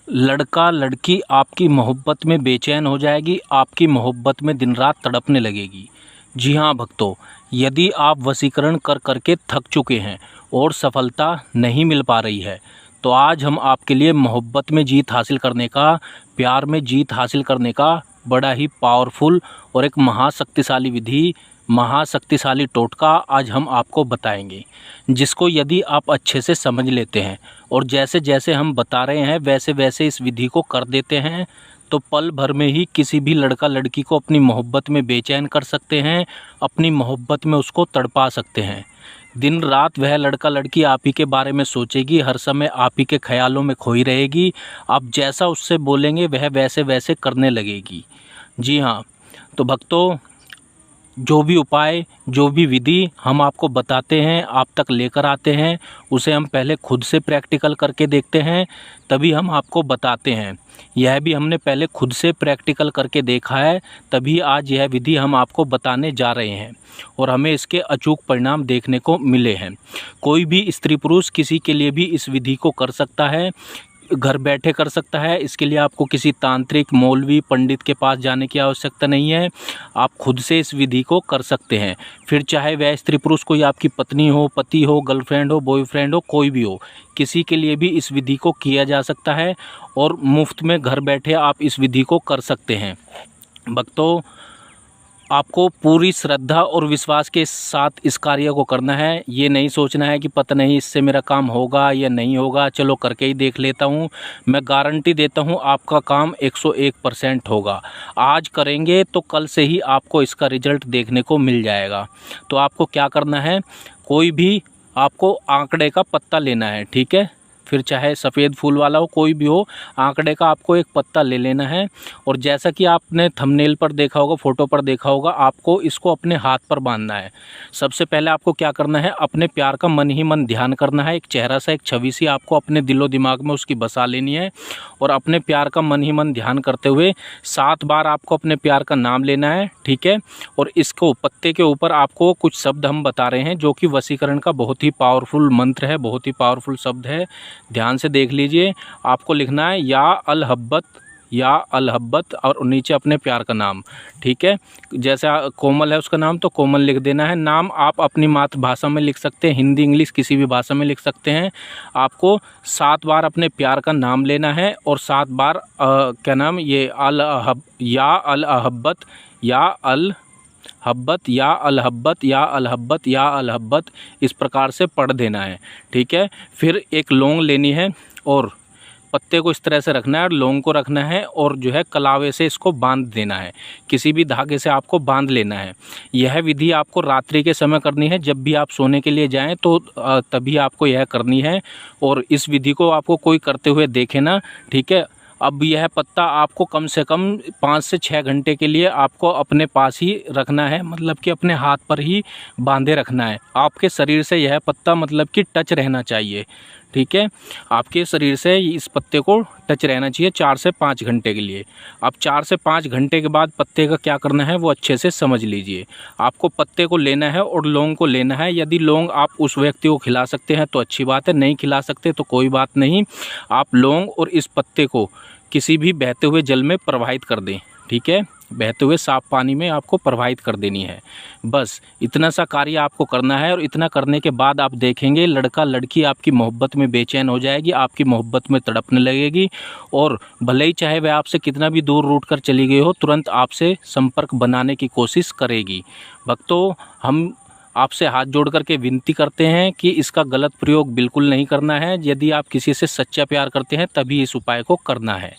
लड़का लड़की आपकी मोहब्बत में बेचैन हो जाएगी, आपकी मोहब्बत में दिन रात तड़पने लगेगी। जी हाँ भक्तों, यदि आप वशीकरण कर करके थक चुके हैं और सफलता नहीं मिल पा रही है, तो आज हम आपके लिए मोहब्बत में जीत हासिल करने का, प्यार में जीत हासिल करने का बड़ा ही पावरफुल और एक महाशक्तिशाली विधि, महाशक्तिशाली टोटका आज हम आपको बताएंगे, जिसको यदि आप अच्छे से समझ लेते हैं और जैसे जैसे हम बता रहे हैं वैसे वैसे इस विधि को कर देते हैं, तो पल भर में ही किसी भी लड़का लड़की को अपनी मोहब्बत में बेचैन कर सकते हैं, अपनी मोहब्बत में उसको तड़पा सकते हैं। दिन रात वह लड़का लड़की आप ही के बारे में सोचेगी, हर समय आप ही के ख्यालों में खोई रहेगी। आप जैसा उससे बोलेंगे वह वैसे वैसे करने लगेगी। जी हाँ, तो भक्तों, जो भी उपाय, जो भी विधि हम आपको बताते हैं, आप तक लेकर आते हैं, उसे हम पहले खुद से प्रैक्टिकल करके देखते हैं, तभी हम आपको बताते हैं। यह भी हमने पहले खुद से प्रैक्टिकल करके देखा है, तभी आज यह विधि हम आपको बताने जा रहे हैं और हमें इसके अचूक परिणाम देखने को मिले हैं। कोई भी स्त्री पुरुष किसी के लिए भी इस विधि को कर सकता है, घर बैठे कर सकता है। इसके लिए आपको किसी तांत्रिक, मौलवी, पंडित के पास जाने की आवश्यकता नहीं है। आप खुद से इस विधि को कर सकते हैं। फिर चाहे वह स्त्री पुरुष कोई आपकी पत्नी हो, पति हो, गर्लफ्रेंड हो, बॉयफ्रेंड हो, कोई भी हो, किसी के लिए भी इस विधि को किया जा सकता है और मुफ्त में घर बैठे आप इस विधि को कर सकते हैं। भक्तों, आपको पूरी श्रद्धा और विश्वास के साथ इस कार्य को करना है। ये नहीं सोचना है कि पता नहीं इससे मेरा काम होगा या नहीं होगा, चलो करके ही देख लेता हूँ। मैं गारंटी देता हूँ आपका काम 101% होगा। आज करेंगे तो कल से ही आपको इसका रिजल्ट देखने को मिल जाएगा। तो आपको क्या करना है, कोई भी आपको आंकड़े का पत्ता लेना है, ठीक है। फिर चाहे सफ़ेद फूल वाला हो, कोई भी हो, आंकड़े का आपको एक पत्ता ले लेना है। और जैसा कि आपने थंबनेल पर देखा होगा, फ़ोटो पर देखा होगा, आपको इसको अपने हाथ पर बांधना है। सबसे पहले आपको क्या करना है, अपने प्यार का मन ही मन ध्यान करना है। एक चेहरा सा, एक छवि सी आपको अपने दिलो दिमाग में उसकी बसा लेनी है और अपने प्यार का मन ही मन ध्यान करते हुए 7 बार आपको अपने प्यार का नाम लेना है, ठीक है। और इसको पत्ते के ऊपर आपको कुछ शब्द हम बता रहे हैं जो कि वशीकरण का बहुत ही पावरफुल मंत्र है, बहुत ही पावरफुल शब्द है। ध्यान से देख लीजिए। आपको लिखना है या अलहब्बत, या अलहब्बत, और नीचे अपने प्यार का नाम, ठीक है। जैसे कोमल है उसका नाम, तो कोमल लिख देना है। नाम आप अपनी मातृभाषा में लिख सकते हैं, हिंदी, इंग्लिश, किसी भी भाषा में लिख सकते हैं। आपको 7 बार अपने प्यार का नाम लेना है और 7 बार क्या नाम, ये या अलहब्बत, या अलहब्बत, या अलहब्बत, या अलहब्बत, या अलहब्बत, इस प्रकार से पढ़ देना है, ठीक है। फिर एक लौंग लेनी है और पत्ते को इस तरह से रखना है और लौंग को रखना है और जो है कलावे से इसको बांध देना है, किसी भी धागे से आपको बांध लेना है। यह विधि आपको रात्रि के समय करनी है, जब भी आप सोने के लिए जाएं तो तभी आपको यह करनी है। और इस विधि को आपको कोई करते हुए देखे ना, ठीक है। अब यह पत्ता आपको कम से कम 5 से 6 घंटे के लिए आपको अपने पास ही रखना है, मतलब कि अपने हाथ पर ही बांधे रखना है। आपके शरीर से यह पत्ता मतलब कि टच रहना चाहिए, ठीक है। आपके शरीर से इस पत्ते को टच रहना चाहिए 4 से 5 घंटे के लिए। अब 4 से 5 घंटे के बाद पत्ते का क्या करना है वो अच्छे से समझ लीजिए। आपको पत्ते को लेना है और लौंग को लेना है। यदि लौंग आप उस व्यक्ति को खिला सकते हैं तो अच्छी बात है, नहीं खिला सकते तो कोई बात नहीं। आप लौंग और इस पत्ते को किसी भी बहते हुए जल में प्रवाहित कर दें, ठीक है। बहते हुए साफ पानी में आपको प्रवाहित कर देनी है। बस इतना सा कार्य आपको करना है और इतना करने के बाद आप देखेंगे लड़का लड़की आपकी मोहब्बत में बेचैन हो जाएगी, आपकी मोहब्बत में तड़पने लगेगी और भले ही चाहे वह आपसे कितना भी दूर रूठ कर चली गई हो, तुरंत आपसे संपर्क बनाने की कोशिश करेगी। भक्तों, हम आपसे हाथ जोड़ करके विनती करते हैं कि इसका गलत प्रयोग बिल्कुल नहीं करना है। यदि आप किसी से सच्चा प्यार करते हैं तभी इस उपाय को करना है।